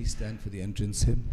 please stand for the entrance hymn?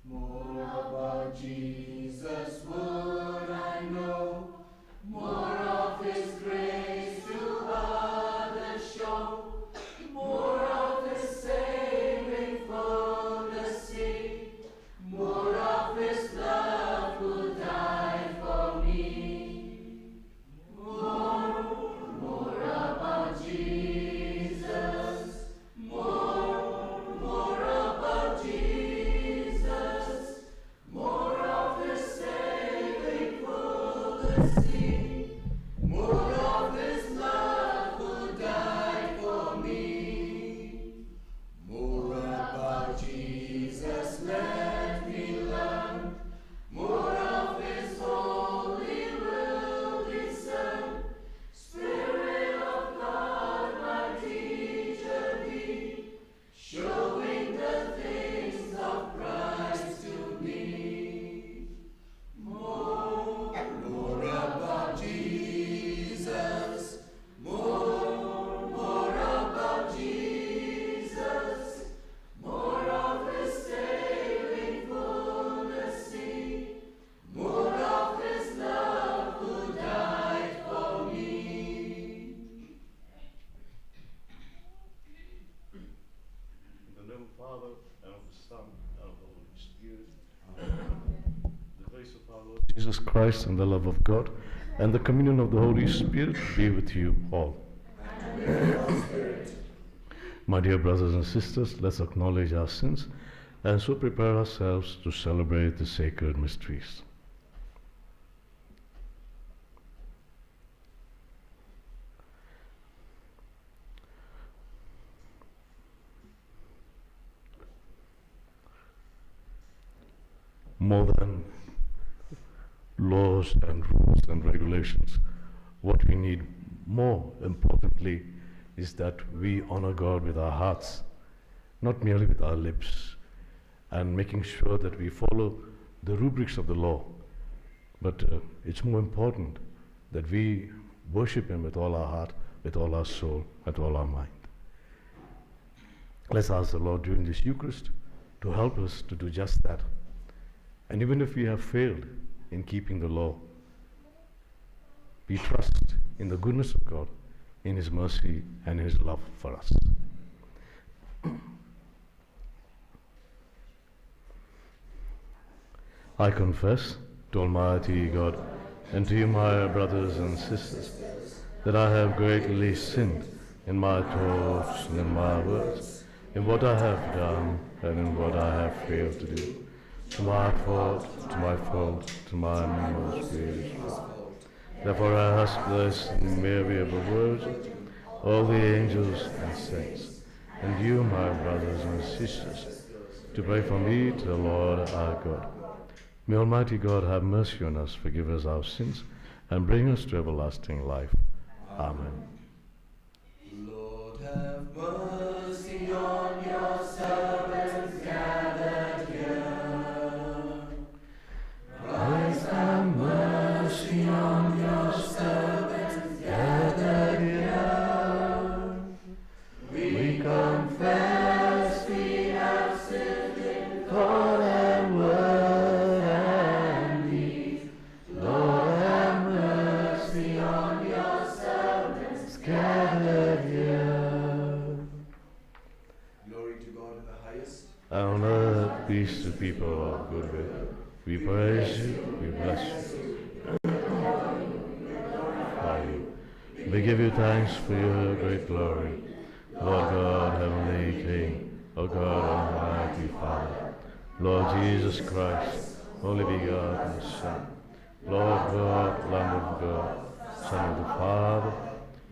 More about Jesus would I know, more of His grace to others show, more of His saving fullness see, more of His love who died for me. More about Jesus, more about Jesus. More of His saving fullness see, more of His love who died for me. More about Jesus let me learn, more of His holy will discern. Spirit of God, my teacher be, showing the things of Christ to me. More about Jesus, more about Jesus, more of His saving fullness see, more of His love who died for me. In the name of the Father, and of the Son, and of the Holy Spirit. The grace of our Lord Jesus Christ, and the love of God, and the communion of the Holy Spirit be with you all. My dear brothers and sisters, let's acknowledge our sins, and so prepare ourselves to celebrate the sacred mysteries. More than laws and rules and regulations, what we need more importantly is that we honor God with our hearts, not merely with our lips, and making sure that we follow the rubrics of the law. But it's more important that we worship Him with all our heart, with all our soul, with all our mind. Let's ask the Lord during this Eucharist to help us to do just that. And even if we have failed in keeping the law, we trust in the goodness of God, in His mercy and His love for us. I confess to Almighty God and to you, my brothers and sisters, that I have greatly sinned in my thoughts and in my words, in what I have done and in what I have failed to do. To my fault, to my most grievous fault. Therefore I ask this in Mary of the Virgin, all the angels and saints, and you, my brothers and sisters, to pray for me to the Lord our God. May Almighty God have mercy on us, forgive us our sins, and bring us to everlasting life. Amen. mercy on your servants gathered here. Christ, have mercy on your servants gathered here. We confess we have sinned in thought and word and deed. Lord, have mercy on your servants gathered here. Glory to God in the highest. On earth, peace to people of good will. We praise you, we bless you. We give you thanks for your great glory. Lord God, Heavenly King, O God, Almighty Father, Lord Jesus Christ, only begotten Son, Lord God, Lamb of God, Son of the Father,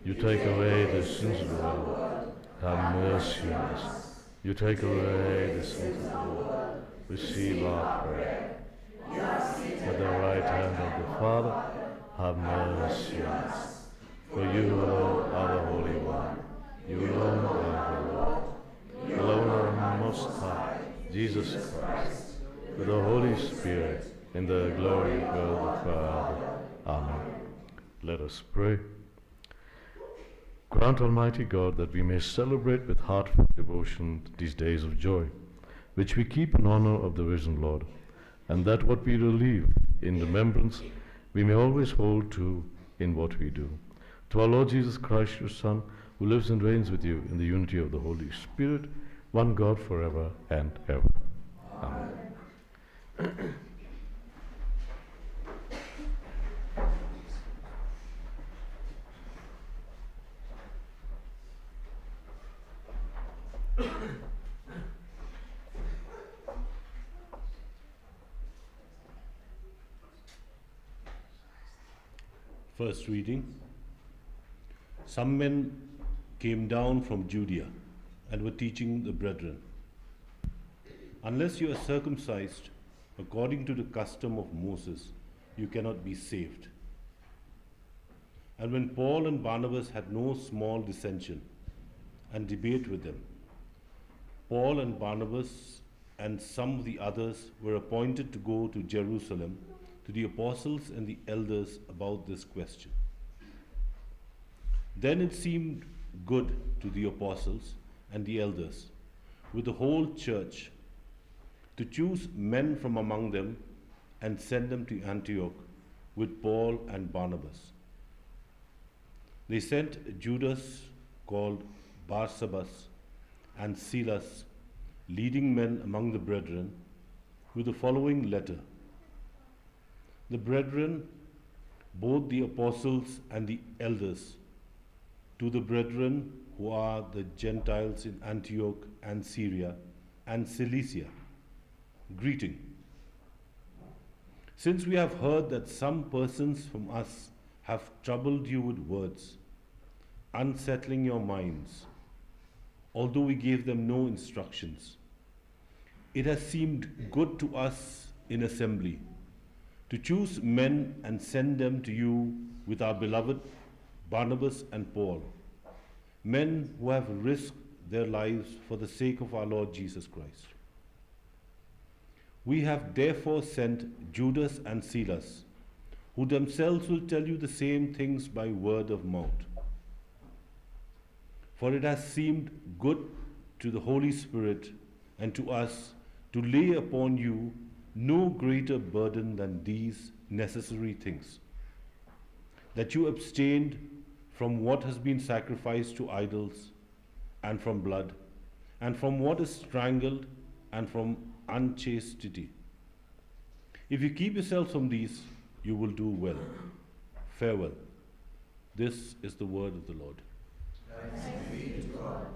you take away the sins of the world. Have mercy on us. You take away the sins of the world. Receive our prayer. At the right hand of the Father, have mercy on us. For you alone are the Holy One. You alone are the Lord. You alone are Most High, Jesus Christ, with the Holy Spirit, in the glory of God the Father. Amen. Let us pray. Grant, Almighty God, that we may celebrate with heartfelt devotion these days of joy, which we keep in honor of the risen Lord, and that what we relieve in remembrance we may always hold to in what we do. To our Lord Jesus Christ, your Son, who lives and reigns with you in the unity of the Holy Spirit, one God forever and ever. Amen. First reading. Some men came down from Judea and were teaching the brethren, unless you are circumcised according to the custom of Moses, you cannot be saved. And when Paul and Barnabas had no small dissension and debate with them, Paul and Barnabas and some of the others were appointed to go to Jerusalem to the apostles and the elders about this question. Then it seemed good to the apostles and the elders, with the whole church, to choose men from among them and send them to Antioch with Paul and Barnabas. They sent Judas, called Barsabas, and Silas, leading men among the brethren, with the following letter. The brethren, both the apostles and the elders, to the brethren who are the Gentiles in Antioch and Syria and Cilicia, greeting. Since we have heard that some persons from us have troubled you with words, unsettling your minds, although we gave them no instructions, it has seemed good to us in assembly to choose men and send them to you with our beloved Barnabas and Paul, men who have risked their lives for the sake of our Lord Jesus Christ. We have therefore sent Judas and Silas, who themselves will tell you the same things by word of mouth. For it has seemed good to the Holy Spirit and to us to lay upon you no greater burden than these necessary things, that you abstained from what has been sacrificed to idols, and from blood, and from what is strangled, and from unchastity. If you keep yourselves from these, you will do well. Farewell. This is the word of the Lord. Thanks be to God.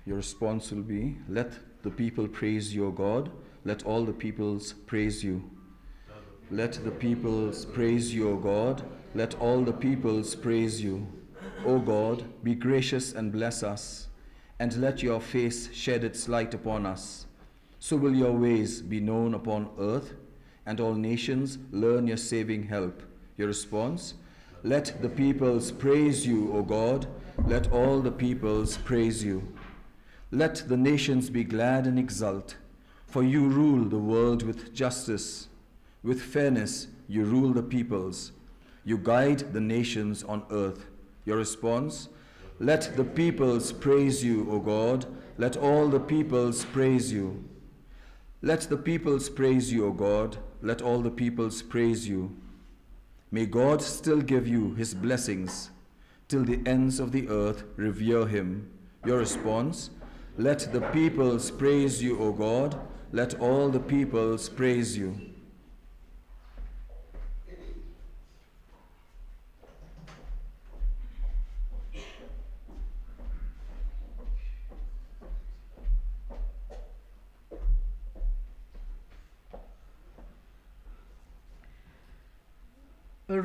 Your response will be, let the people praise your God. Let all the peoples praise you. Let the peoples praise your God. Let all the peoples praise you. O God, be gracious and bless us, and let your face shed its light upon us. So will your ways be known upon earth, and all nations learn your saving help. Your response, let the peoples praise you, O God. Let all the peoples praise you. Let the nations be glad and exult, for you rule the world with justice. With fairness you rule the peoples. You guide the nations on earth. Your response, let the peoples praise you, O God. Let all the peoples praise you. Let the peoples praise you, O God. Let all the peoples praise you. May God still give you his blessings, till the ends of the earth revere him. Your response, let the peoples praise you, O God. Let all the peoples praise you. A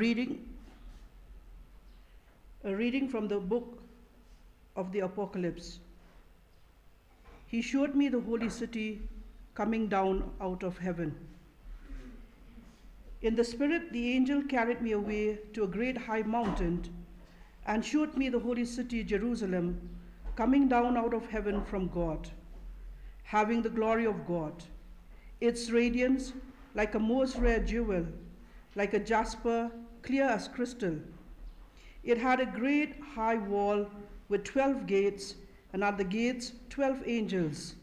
reading from the book of the Apocalypse. He showed me the holy city coming down out of heaven. In the spirit, the angel carried me away to a great high mountain and showed me the holy city, Jerusalem, coming down out of heaven from God, having the glory of God. Its radiance like a most rare jewel, like a jasper, clear as crystal. It had a great high wall with 12 gates, and at the gates 12 angels.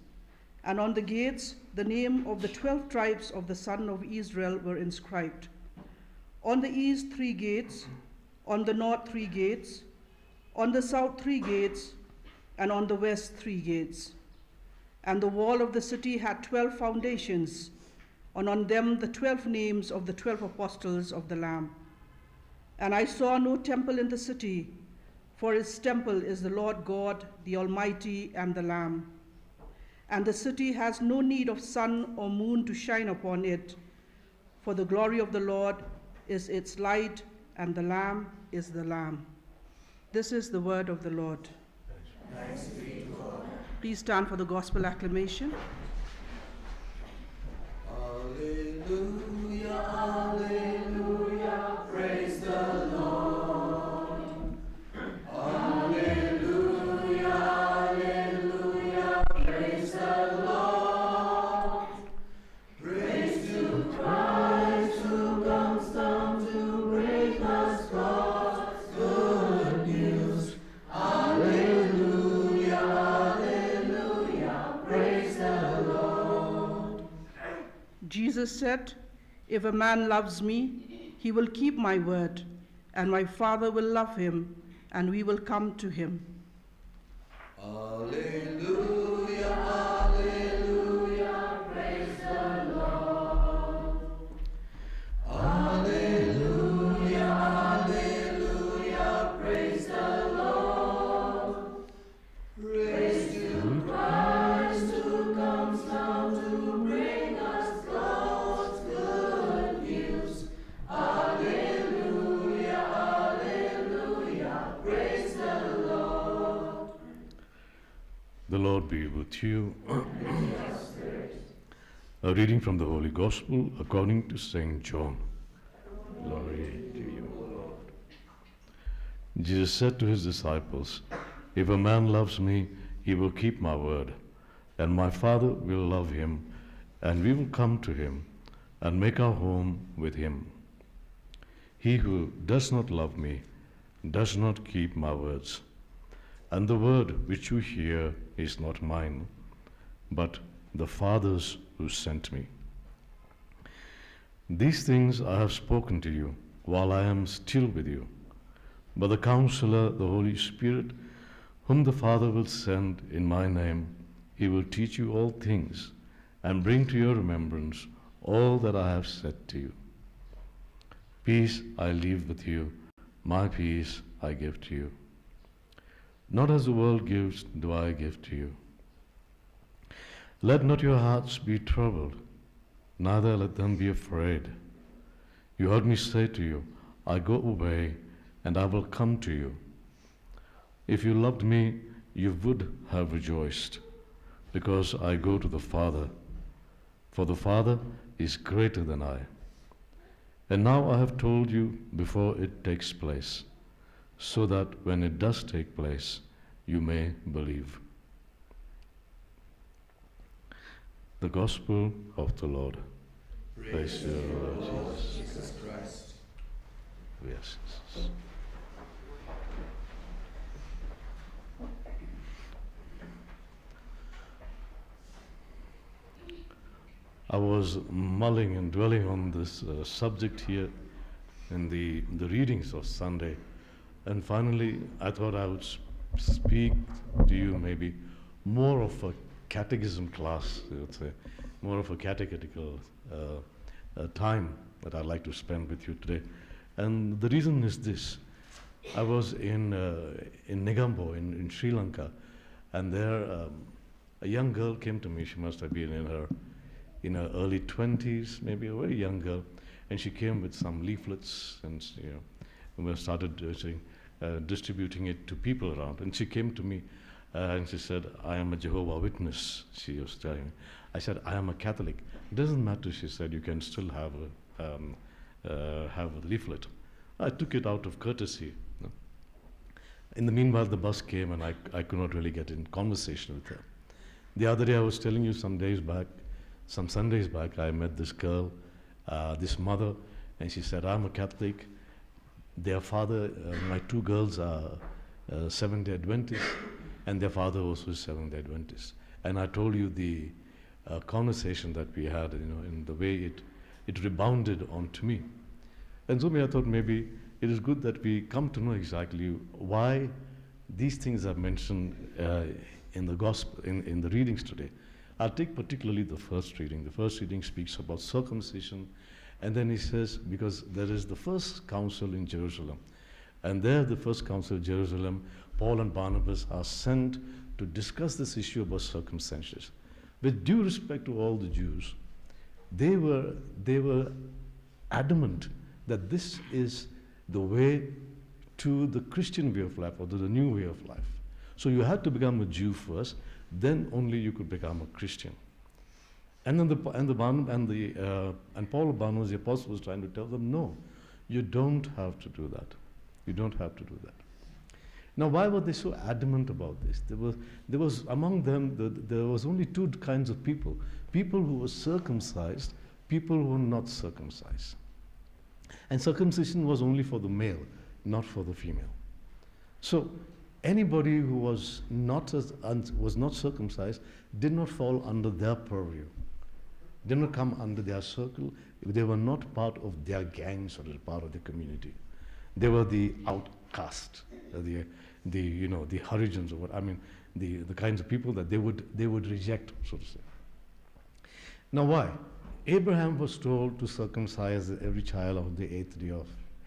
And on the gates the name of the 12 tribes of the son of Israel were inscribed. On the east 3 gates, on the north 3 gates, on the south 3 gates, and on the west 3 gates. And the wall of the city had 12 foundations, and on them the 12 names of the 12 apostles of the Lamb. And I saw no temple in the city, for its temple is the Lord God, the Almighty, and the Lamb. And the city has no need of sun or moon to shine upon it, for the glory of the Lord is its light, and the Lamb is the Lamb. This is the word of the Lord. Thanks be to God. Please stand for the gospel acclamation. Alleluia, alleluia, praise the Lord. Alleluia, alleluia, praise the Lord. Praise to Christ who comes down to bring us God's good news. Alleluia, alleluia, praise the Lord. Jesus said, "If a man loves me, he will keep my word, and my Father will love him, and we will come to him." Alleluia, alleluia, praise the Lord. Alleluia, alleluia, praise the Lord. Praise to Christ who comes down to bring us God's good news. Alleluia, alleluia, praise the Lord. The Lord be with you. A reading from the Holy Gospel according to St. John. Glory to you, O Lord. Jesus said to his disciples, "If a man loves me, he will keep my word, and my Father will love him, and we will come to him and make our home with him. He who does not love me does not keep my words. And the word which you hear is not mine, but the Father's who sent me. These things I have spoken to you while I am still with you. But the Counselor, the Holy Spirit, whom the Father will send in my name, he will teach you all things and bring to your remembrance all that I have said to you. Peace I leave with you, my peace I give to you. Not as the world gives do I give to you. Let not your hearts be troubled, neither let them be afraid. You heard me say to you, I go away, and I will come to you. If you loved me, you would have rejoiced, because I go to the Father, for the Father is greater than I. And now I have told you before it takes place, so that when it does take place, you may believe. The Gospel of the Lord. Praise you, Lord Jesus Christ. Yes. I was mulling and dwelling on this subject here in the readings of Sunday, and finally I thought I would speak to you maybe more of a catechism class, I would say, more of a catechetical time that I'd like to spend with you today. And the reason is this. I was in Negombo in Sri Lanka, and there a young girl came to me. She must have been in her early 20s, maybe a very young girl, and she came with some leaflets, and we started distributing it to people around. And she came to me, and she said, "I am a Jehovah's Witness." She was telling me. I said, "I am a Catholic." It doesn't matter, she said. You can still have a leaflet. I took it out of courtesy. In the meanwhile, the bus came, and I could not really get in conversation with her. The other day, I was telling you some Sundays back, I met this girl, this mother, and she said, "I'm a Catholic. Their father, my two girls are Seventh-day Adventists, and their father also is Seventh-day Adventist." And I told you the conversation that we had, in the way it rebounded onto me. And so I thought maybe it is good that we come to know exactly why these things are mentioned in the gospel, in the readings today. I'll take particularly the first reading. The first reading speaks about circumcision, and then he says, because there is the first council in Jerusalem, and there the first council of Jerusalem, Paul and Barnabas are sent to discuss this issue about circumcision. With due respect to all the Jews, they were adamant that this is the way to the Christian way of life, or to the new way of life. So you had to become a Jew first, then only you could become a Christian. And then Paul and Barnabas, the apostle, was trying to tell them, no, you don't have to do that. You don't have to do that. Now, why were they so adamant about this? There was among them, there was only two kinds of people: people who were circumcised, people who were not circumcised. And circumcision was only for the male, not for the female. So anybody who was not circumcised did not fall under their purview, did not come under their circle. They were not part of their gangs or part of the community. They were the outcast, the Harijans, or the kinds of people that they would reject, so to say. Now, why? Abraham was told to circumcise every child on the 8th day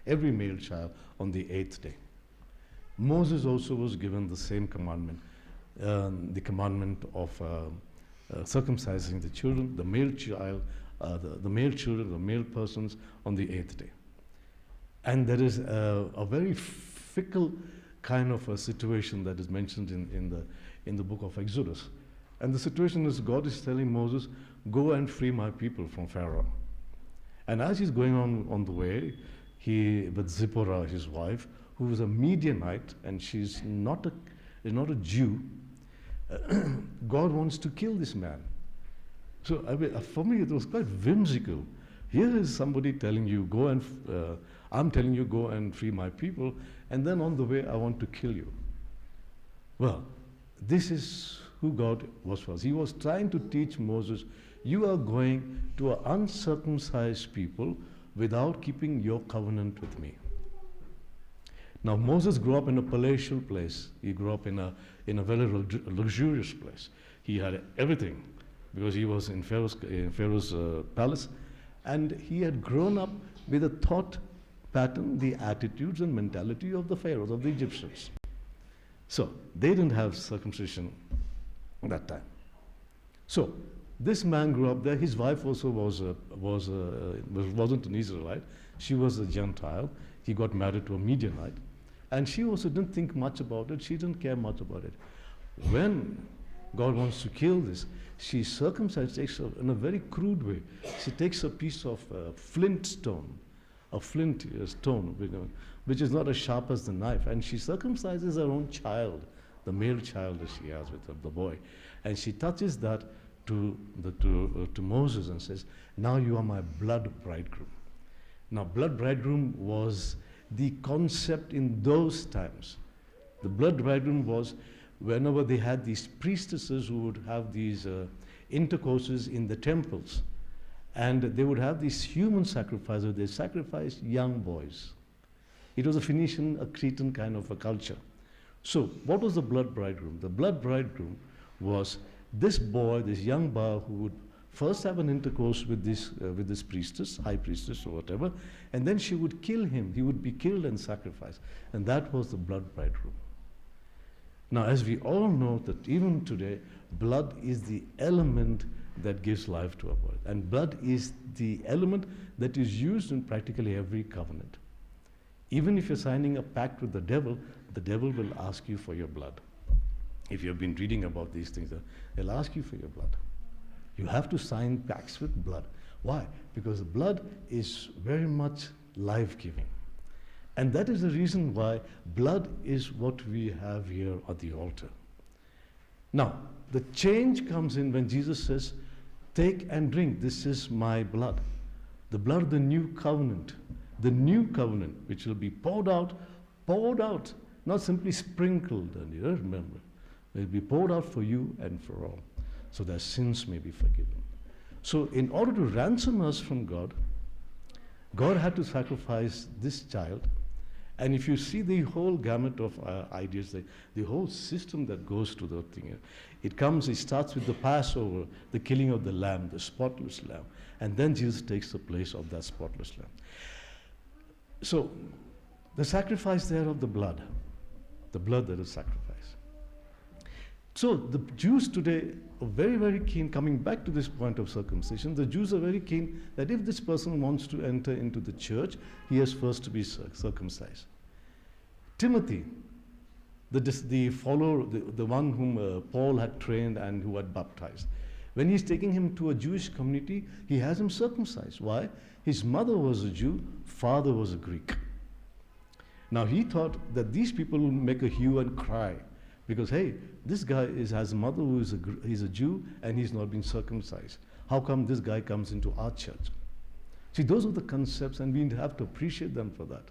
every male child on the 8th day. Moses also was given the same commandment, the commandment of circumcising the children, the male persons on the 8th day. And there is a very fickle kind of a situation that is mentioned in the book of Exodus. And the situation is, God is telling Moses, "Go and free my people from Pharaoh." And as he's going on the way, with Zipporah, his wife, who is a Midianite, and she's not a Jew, God wants to kill this man. So for me, it was quite whimsical. Here is somebody telling you, I'm telling you, go and free my people, and then on the way, I want to kill you. Well, this is who God was for us. He was trying to teach Moses, you are going to an uncircumcised people without keeping your covenant with me. Now, Moses grew up in a palatial place. He grew up in a very luxurious place. He had everything because he was in Pharaoh's palace, and he had grown up with a thought pattern, the attitudes and mentality of the pharaohs, of the Egyptians. So they didn't have circumcision at that time. So this man grew up there. His wife also wasn't an Israelite. She was a Gentile. He got married to a Midianite. And she also didn't think much about it. She didn't care much about it. When God wants to kill this, she takes in a very crude way. She takes a piece of flint stone, a flint stone, which is not as sharp as the knife, and she circumcises her own child, the male child that she has with her, the boy, and she touches that to Moses and says, "Now you are my blood bridegroom." Now, blood bridegroom was the concept in those times. The blood bridegroom was whenever they had these priestesses who would have these intercourses in the temples, and they would have these human sacrifices. They sacrificed young boys. It was a Phoenician, a Cretan kind of a culture. So what was the blood bridegroom? The blood bridegroom was this boy, this young boy, who would first have an intercourse with this priestess, high priestess or whatever, and then she would kill him. He would be killed and sacrificed. And that was the blood bridegroom. Now, as we all know that even today, blood is the element that gives life to a body. And blood is the element that is used in practically every covenant. Even if you're signing a pact with the devil will ask you for your blood. If you've been reading about these things, they'll ask you for your blood. You have to sign pacts with blood. Why? Because the blood is very much life-giving. And that is the reason why blood is what we have here at the altar. Now, the change comes in when Jesus says, "Take and drink, this is my blood." The blood of the new covenant, which will be poured out, not simply sprinkled, and you remember, it will be poured out for you and for all, so that sins may be forgiven. So in order to ransom us from God, God had to sacrifice this child. And if you see the whole gamut of ideas, the whole system that goes to the thing, it starts with the Passover, the killing of the lamb, the spotless lamb, and then Jesus takes the place of that spotless lamb. So, the sacrifice there of the blood that is sacrificed. So, the Jews today are very, very keen, coming back to this point of circumcision, the Jews are very keen that if this person wants to enter into the church, he has first to be circumcised. Timothy, the follower, the one whom Paul had trained and who had baptized, when he's taking him to a Jewish community, he has him circumcised. Why? His mother was a Jew, father was a Greek. Now he thought that these people will make a hue and cry because, hey, this guy has a mother who is a Jew and he's not been circumcised. How come this guy comes into our church? See, those are the concepts, and we have to appreciate them for that.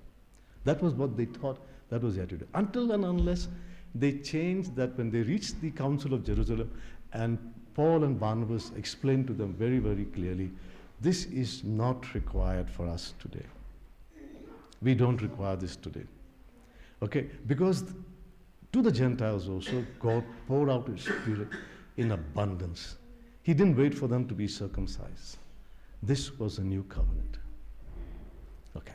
That was what they thought that was the attitude. Until and unless they changed that when they reached the Council of Jerusalem, and Paul and Barnabas explained to them very, very clearly, this is not required for us today. We don't require this today. Okay, because to the Gentiles also, God poured out His Spirit in abundance. He didn't wait for them to be circumcised. This was a new covenant. Okay.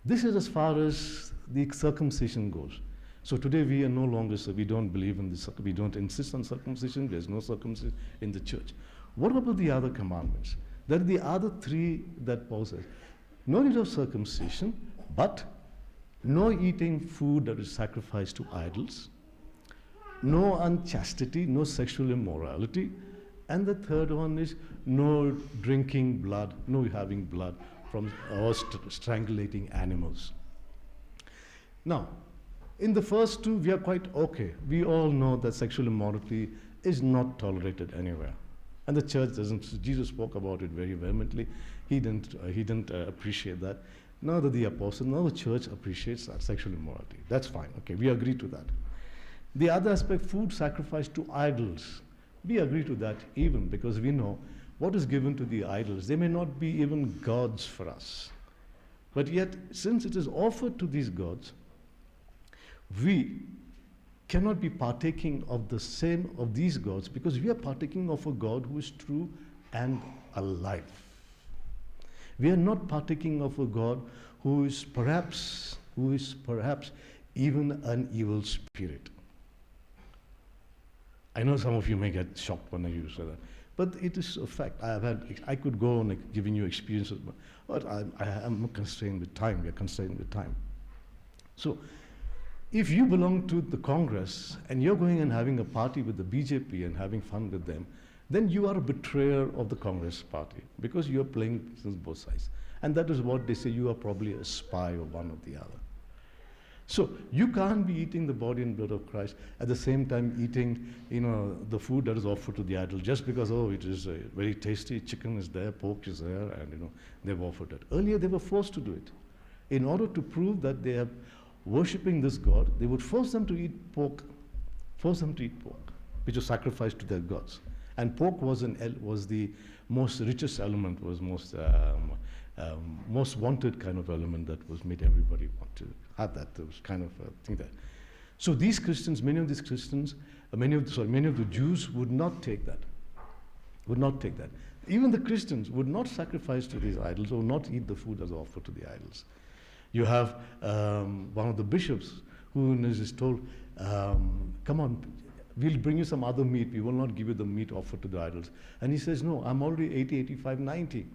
This is as far as the circumcision goes. So today we are no longer, we don't believe in this, we don't insist on circumcision, there's no circumcision in the church. What about the other commandments? There are the other three that Paul says. No need of circumcision, but no eating food that is sacrificed to idols, no unchastity, no sexual immorality, and the third one is no drinking blood, no having blood from or strangulating animals. Now, in the first two, we are quite okay. We all know that sexual immorality is not tolerated anywhere. And the church doesn't. Jesus spoke about it very vehemently. He didn't appreciate that. Neither the apostle nor the church appreciates that, sexual immorality. That's fine. Okay, we agree to that. The other aspect, food sacrificed to idols. We agree to that even because we know what is given to the idols. They may not be even gods for us. But yet, since it is offered to these gods, we cannot be partaking of the same of these gods because we are partaking of a God who is true and alive. We are not partaking of a God who is perhaps even an evil spirit. I know some of you may get shocked when I use that, but it is a fact. I could go on giving you experiences, but I'm constrained with time. We are constrained with time. So, if you belong to the Congress and you're going and having a party with the BJP and having fun with them, then you are a betrayer of the Congress party because you're playing both sides. And that is what they say, you are probably a spy of one or the other. So you can't be eating the body and blood of Christ at the same time eating, the food that is offered to the idol just because, it is very tasty, chicken is there, pork is there, and they've offered it. Earlier they were forced to do it. In order to prove that they are worshipping this God, they would force them to eat pork, which was sacrificed to their gods. And pork was the most richest element, was most wanted kind of element that was made everybody want to have that. There was kind of a thing there. So these Christians, many of the Jews would not take that. Even the Christians would not sacrifice to these idols or not eat the food as offered to the idols. You have one of the bishops who is told, come on, we'll bring you some other meat. We will not give you the meat offered to the idols. And he says, no, I'm already 80, 85, 90.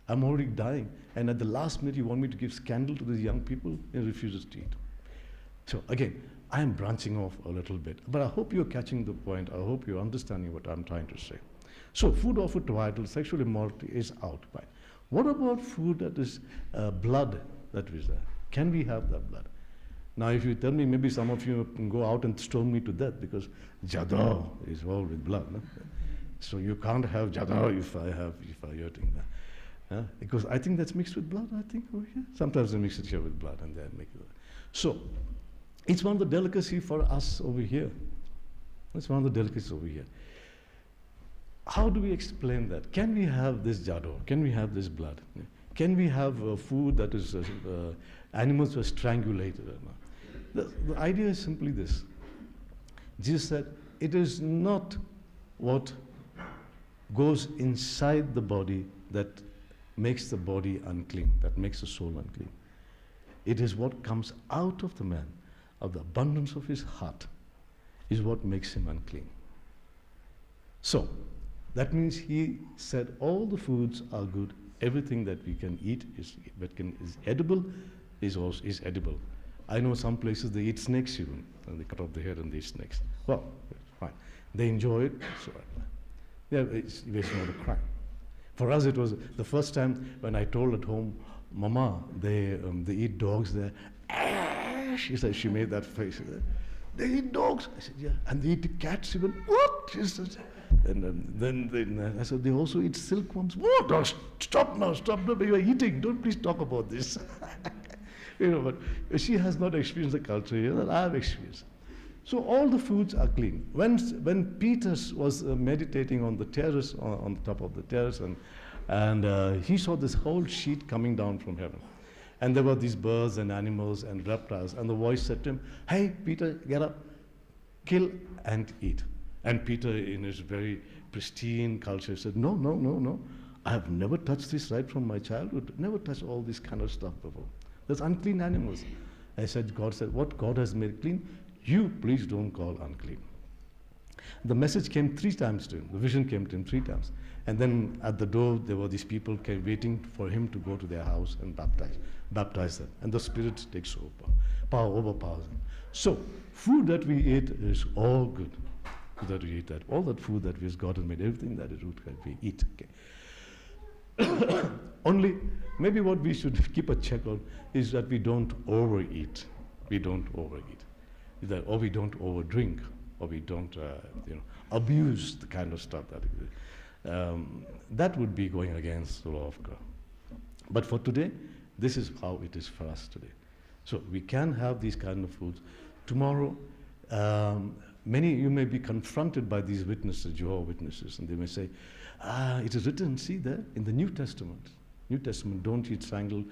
I'm already dying. And at the last minute, you want me to give scandal to these young people? He refuses to eat. So again, I am branching off a little bit. But I hope you're catching the point. I hope you're understanding what I'm trying to say. So food offered to idols, sexual immorality is out. Right? What about food that is blood that is there? Can we have that blood? Now, if you tell me, maybe some of you can go out and stone me to death because jador is all with blood. No? So you can't have jador if I eating that. Because I think that's mixed with blood, I think, over here. Sometimes they mix it here with blood and they make it. So, it's one of the delicacies for us over here. It's one of the delicacies over here. How do we explain that? Can we have this jador? Can we have this blood? Can we have food that is, animals were strangulated? The idea is simply this. Jesus said, it is not what goes inside the body that makes the body unclean, that makes the soul unclean. It is what comes out of the man, of the abundance of his heart, is what makes him unclean. So, that means he said all the foods are good, everything that we can eat is edible, is edible. I know some places they eat snakes even, and they cut off the head and they eat snakes. Well, fine. They enjoy it, so it's not a crime. For us, it was the first time when I told at home, Mama, they eat dogs there. She said, she made that face. They eat dogs. I said, yeah. And they eat cats even. What? She said, and then I said, they also eat silkworms. What? Oh, stop now, you are eating. Don't please talk about this. But she has not experienced the culture here that I have experienced. So all the foods are clean. When Peter was meditating on the terrace, on the top of the terrace, and he saw this whole sheet coming down from heaven. And there were these birds and animals and reptiles. And the voice said to him, hey, Peter, get up, kill and eat. And Peter, in his very pristine culture, said, no. I have never touched this right from my childhood. Never touched all this kind of stuff before. There's unclean animals. God said, what God has made clean, you please don't call unclean. The message came 3 times to him. The vision came to him 3 times. And then at the door, there were these people waiting for him to go to their house and baptize them. And the Spirit takes over, overpowers them. So, food that we eat is all good. That we eat that. All that food that God has made, everything that is good that we eat. Okay. Only, maybe what we should keep a check on is that we don't overeat. We don't overeat. Or we don't overdrink. Or we don't abuse the kind of stuff that would be going against the law of God. But for today, this is how it is for us today. So we can have these kind of foods. Tomorrow, you may be confronted by these witnesses, Jehovah's Witnesses, and they may say, it is written, see there, in the New Testament, don't eat strangled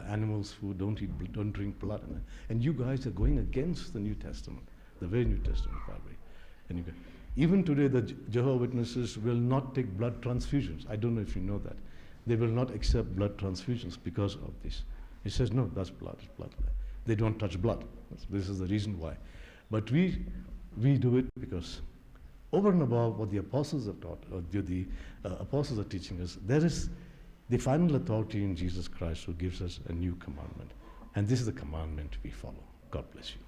animals' food, don't drink blood. And you guys are going against the New Testament, the very New Testament, by the way. And even today, the Jehovah's Witnesses will not take blood transfusions. I don't know if you know that. They will not accept blood transfusions because of this. He says, no, that's blood, it's blood. They don't touch blood. This is the reason why. But we do it because over and above what the apostles have taught, or the apostles are teaching us, there is the final authority in Jesus Christ who gives us a new commandment. And this is the commandment we follow. God bless you.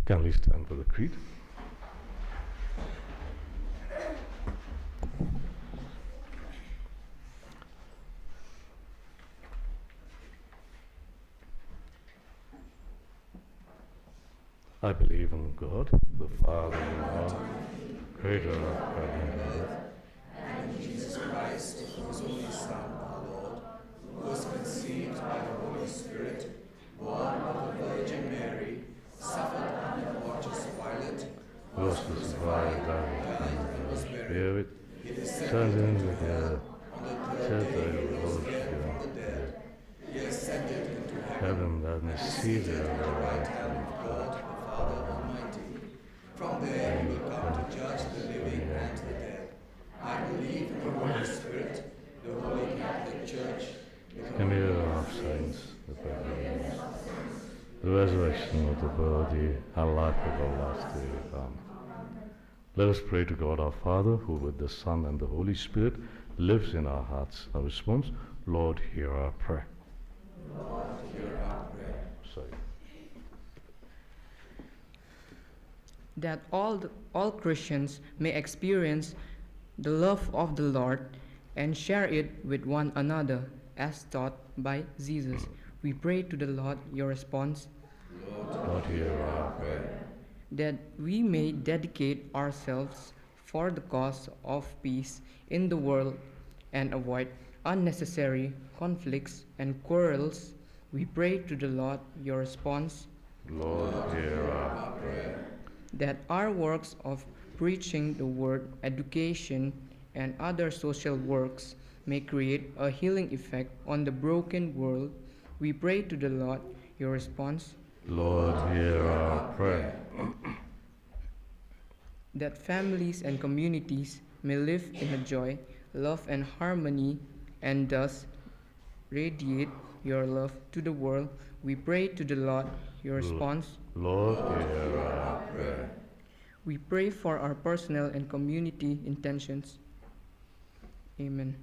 Can we stand for the creed? I believe in God, the Father Almighty, creator of heaven and earth, And Jesus Christ, whose only Son, our Lord, who was conceived by the Holy Spirit, born of the Virgin Mary, suffered under Pontius Pilate, was crucified, died, and was buried, descended into the earth, said that he rose from the dead, he ascended into heaven, and is seated at the right hand of God, God. the Father Almighty. From there he will come to judge the living and the dead. I believe in the Holy Spirit, the Holy Catholic Church, the Communion of saints, the forgiveness, the resurrection of the body, and life everlasting. Amen. Let us pray to God our Father, who with the Son and the Holy Spirit lives in our hearts. Our response, Lord, hear our prayer. Lord, hear our prayer. Sorry. That all Christians may experience the love of the Lord and share it with one another, as taught by Jesus. We pray to the Lord your response, Lord, hear our prayer. that we may dedicate ourselves for the cause of peace in the world and avoid unnecessary conflicts and quarrels. We pray to the Lord your response, Lord, hear our prayer. that our works of preaching the word, education, and other social works may create a healing effect on the broken world. We pray to the Lord your response, Lord, hear our prayer. that families and communities may live in a joy, love, and harmony, and thus radiate your love to the world. We pray to the Lord your response. Lord, hear our prayer. We pray for our personal and community intentions. Amen.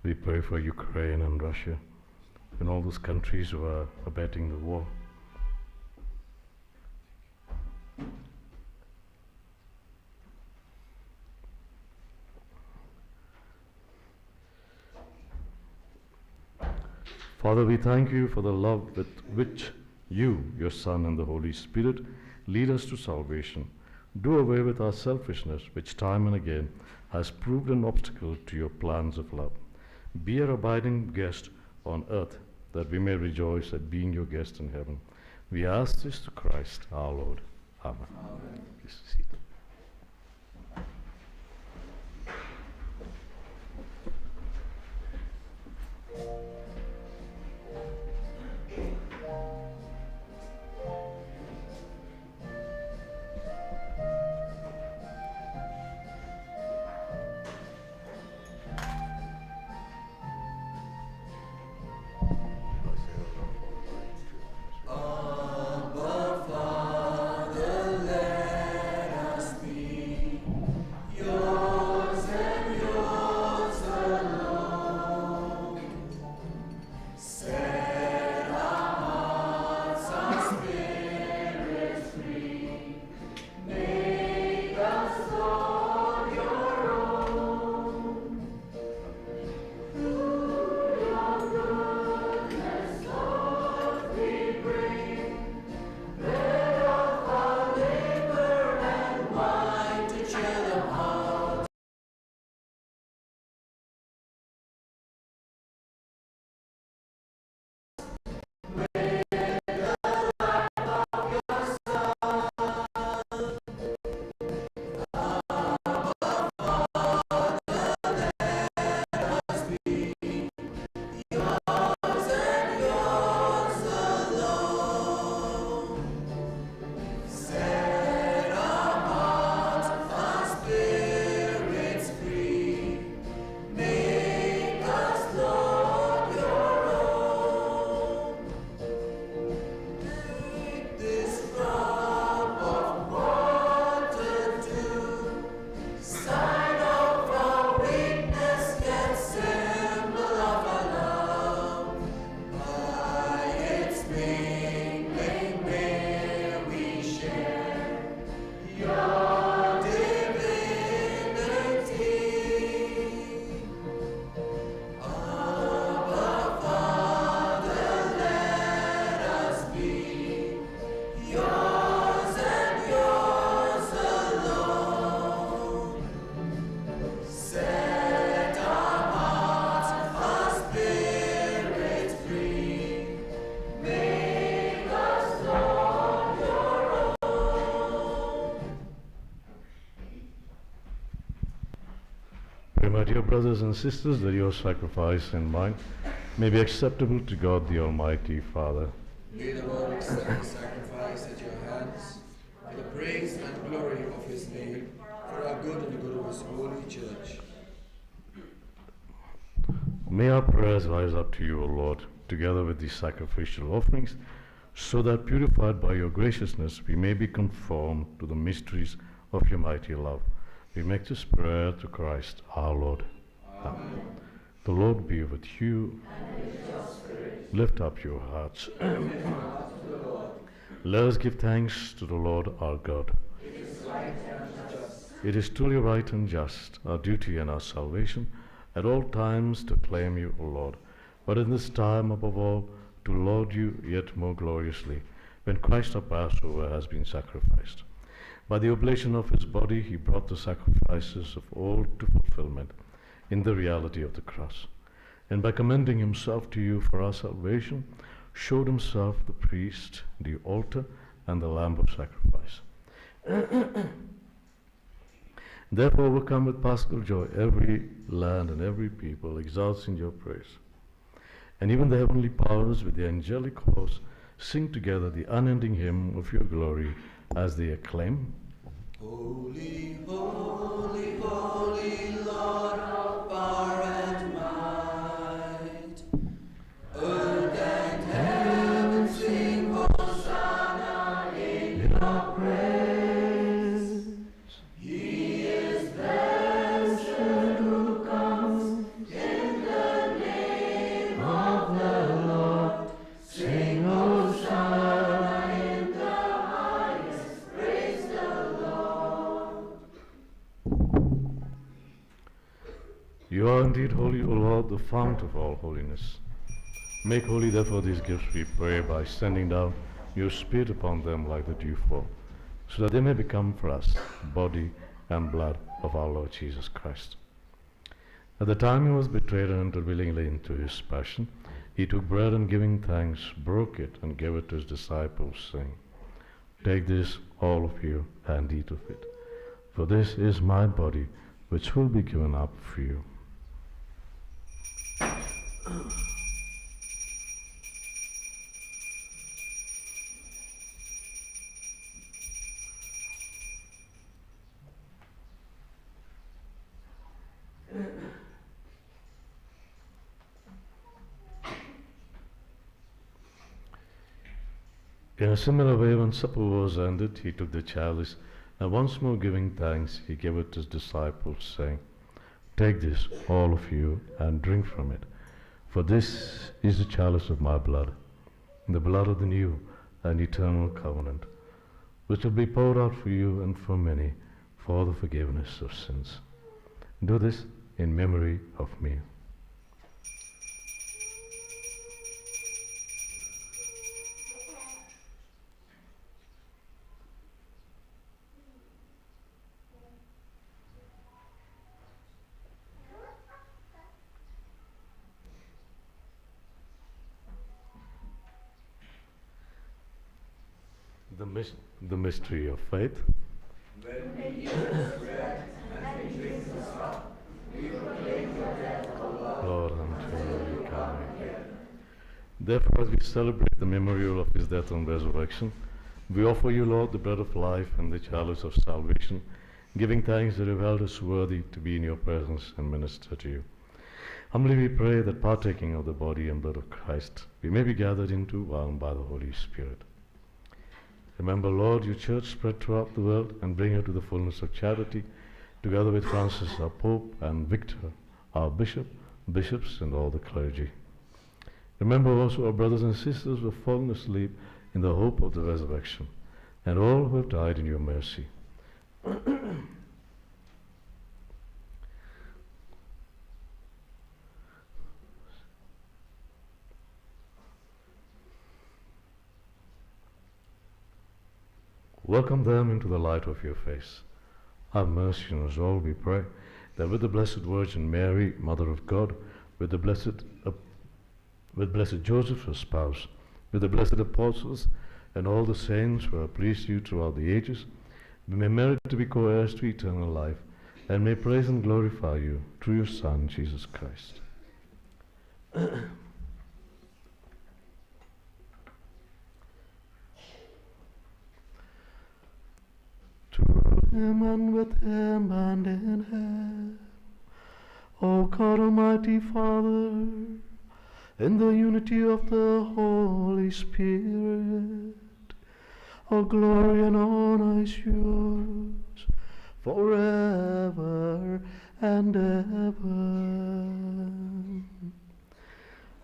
We pray for Ukraine and Russia and all those countries who are abetting the war. Father, we thank you for the love with which you, your Son, and the Holy Spirit lead us to salvation. Do away with our selfishness, which time and again has proved an obstacle to your plans of love. Be our abiding guest on earth, that we may rejoice at being your guest in heaven. We ask this to Christ our Lord. Amen. Please be seated. Abba, Father, let us pray, my dear brothers and sisters, that your sacrifice and mine may be acceptable to God the Almighty Father. May the Lord accept the sacrifice at your hands for the praise and glory of his name, for our good and the good of his holy church. May our prayers rise up to you, O Lord, together with these sacrificial offerings, so that purified by your graciousness we may be conformed to the mysteries of your mighty love. We make this prayer to Christ our Lord. Amen. The Lord be with you. And with your spirit. Lift up your hearts. Let us give thanks to the Lord our God. It is right and just. It is truly right and just, our duty and our salvation, at all times to acclaim you, O Lord, but in this time above all to laud you yet more gloriously, when Christ our Passover has been sacrificed. By the oblation of his body he brought the sacrifices of all to fulfillment in the reality of the cross, and by commending himself to you for our salvation, showed himself the priest, the altar, and the lamb of sacrifice. Therefore, overcome with paschal joy, every land and every people exalts in your praise. And even the heavenly powers with the angelic hosts sing together the unending hymn of your glory as they acclaim, Holy, holy, holy Lord of power and might. Earth and heaven sing Hosanna in your praise. He is blessed who comes in the name of the Lord. Sing Hosanna in the highest. Praise the Lord. You are indeed holy, O Lord, the fount of all holiness. Make holy, therefore, these gifts, we pray, by sending down your Spirit upon them like the dewfall, so that they may become for us body and blood of our Lord Jesus Christ. At the time he was betrayed and entered willingly into his passion, he took bread and giving thanks, broke it and gave it to his disciples, saying, Take this, all of you, and eat of it, for this is my body, which will be given up for you. In a similar way, when supper was ended, he took the chalice, and once more giving thanks, he gave it to his disciples, saying, Take this, all of you, and drink from it, for this is the chalice of my blood, the blood of the new and eternal covenant, which will be poured out for you and for many for the forgiveness of sins. Do this in memory of me. The mystery of faith. When we eat this bread and we drink this cup, we proclaim your death, O Lord, Lord, until you come again. Therefore, as we celebrate the memorial of his death and resurrection, we offer you, Lord, the bread of life and the chalice of salvation, giving thanks that you have held us worthy to be in your presence and minister to you. Humbly we pray that, partaking of the body and blood of Christ, we may be gathered into one by the Holy Spirit. Remember, Lord, your church spread throughout the world, and bring her to the fullness of charity, together with Francis, our Pope, and Victor, our Bishop, bishops, and all the clergy. Remember also our brothers and sisters who have fallen asleep in the hope of the resurrection, and all who have died in your mercy. Welcome them into the light of your face. Have mercy on us all, we pray, that with the Blessed Virgin Mary, Mother of God, with Blessed Joseph, her spouse, with the blessed apostles, and all the saints who have pleased you throughout the ages, we may merit to be co-heirs to eternal life, and may praise and glorify you through your Son, Jesus Christ. To him and with him and in him, O God Almighty Father, in the unity of the Holy Spirit, all glory and honor is yours forever and ever.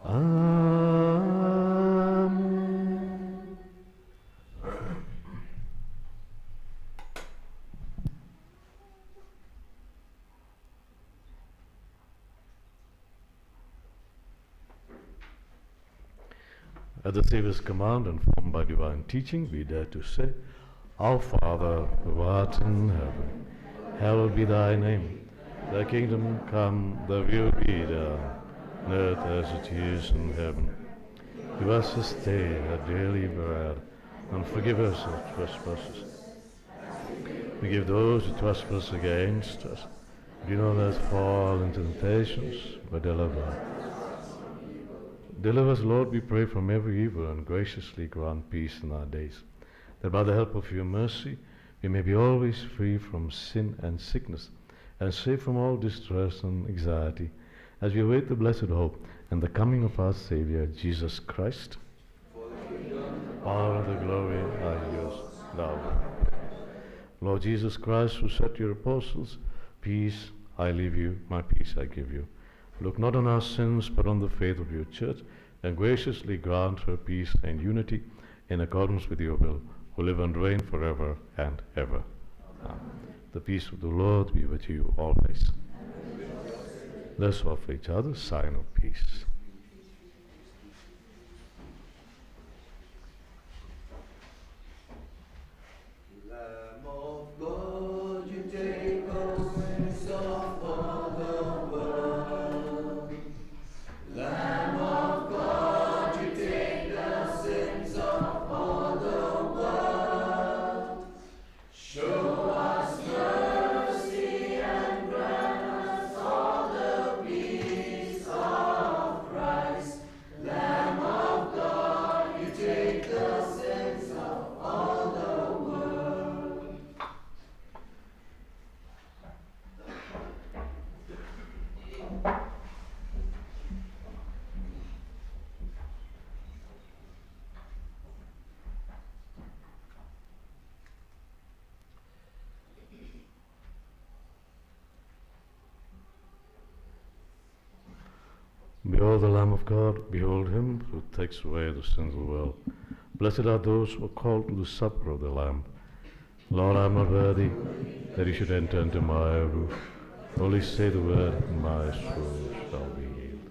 Amen. At the Saviour's command and formed by divine teaching, we dare to say, Our Father, who art in heaven, hallowed be thy name. Thy kingdom come, thy will be done, on earth as it is in heaven. Give us this day our daily bread, and forgive us our trespasses. Forgive those who trespass against us. Do not let us fall into temptations, but deliver us. Deliver us, Lord, we pray, from every evil, and graciously grant peace in our days, that by the help of your mercy we may be always free from sin and sickness, and safe from all distress and anxiety, as we await the blessed hope and the coming of our Saviour, Jesus Christ. Power and the glory are yours now. Lord Jesus Christ, who said to your apostles, Peace I leave you, my peace I give you. Look not on our sins, but on the faith of your church, and graciously grant her peace and unity in accordance with your will, who live and reign forever and ever. Amen. The peace of the Lord be with you always. Let's offer each other a sign of peace. Lamb of God, you take away sins of all the world. Lamb of God, you take the sins of all the world. Show us mercy and grant us all the peace of Christ. Lamb of God, you take the sins of all the world. Behold the Lamb of God, behold him who takes away the sins of the world. Blessed are those who are called to the supper of the Lamb. Lord, I am not worthy that you should enter into my roof. Only say the word, and my soul shall be healed.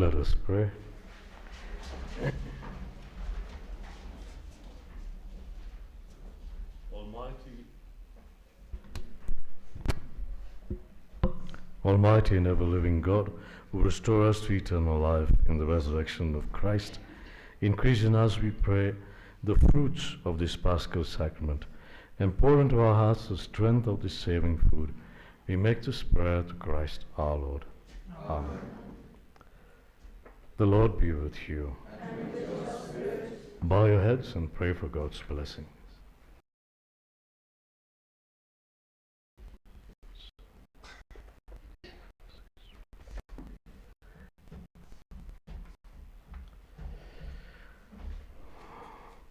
Let us pray. Almighty and ever-living God, who restore us to eternal life in the resurrection of Christ, increase in us, we pray, the fruits of this Paschal sacrament, and pour into our hearts the strength of this saving food. We make this prayer to Christ our Lord. Amen. The Lord be with you. And with your spirit. Bow your heads and pray for God's blessing.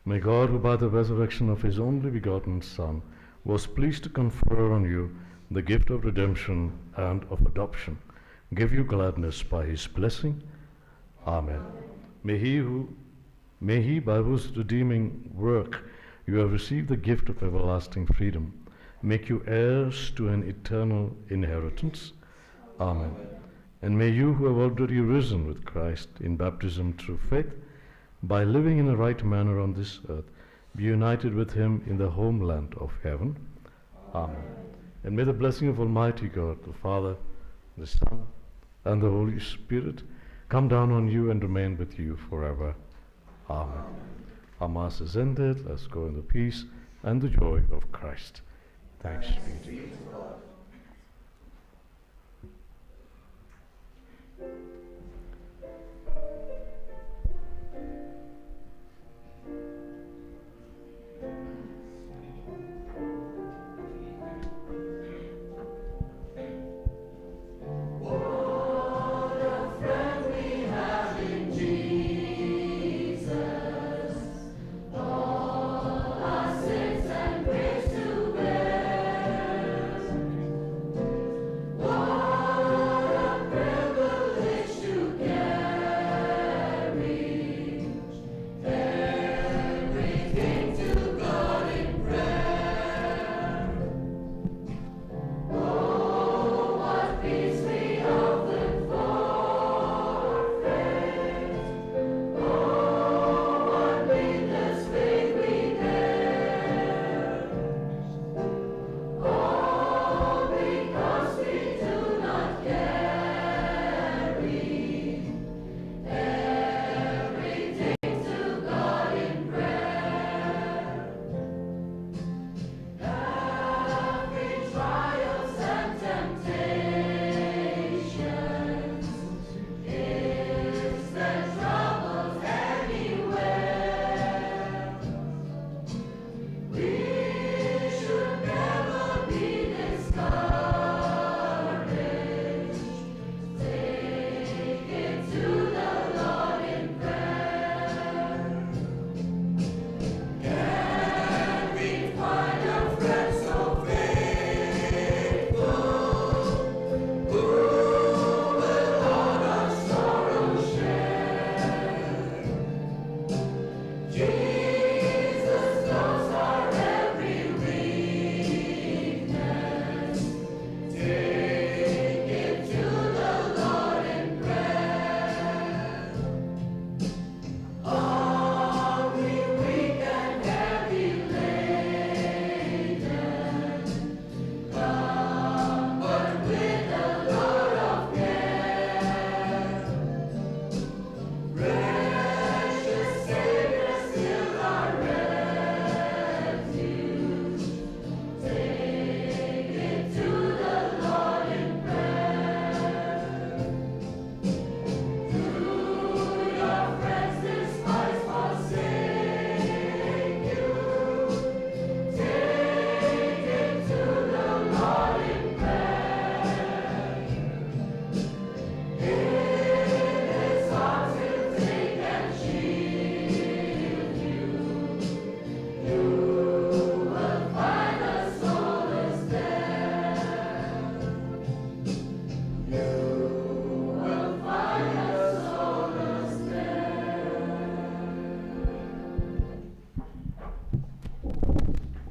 May God, who by the resurrection of his only begotten Son was pleased to confer on you the gift of redemption and of adoption, give you gladness by his blessing. Amen. May he, by whose redeeming work you have received the gift of everlasting freedom, make you heirs to an eternal inheritance. Amen. And may you, who have already risen with Christ in baptism through faith, by living in a right manner on this earth, be united with him in the homeland of heaven. Amen. And may the blessing of Almighty God, the Father, the Son, and the Holy Spirit come down on you and remain with you forever. Amen. Our Mass is ended. Let's go in the peace and the joy of Christ. Thanks be to God.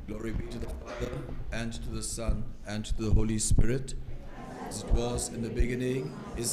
Glory be to the Father, and to the Son, and to the Holy Spirit, as it was in the beginning, is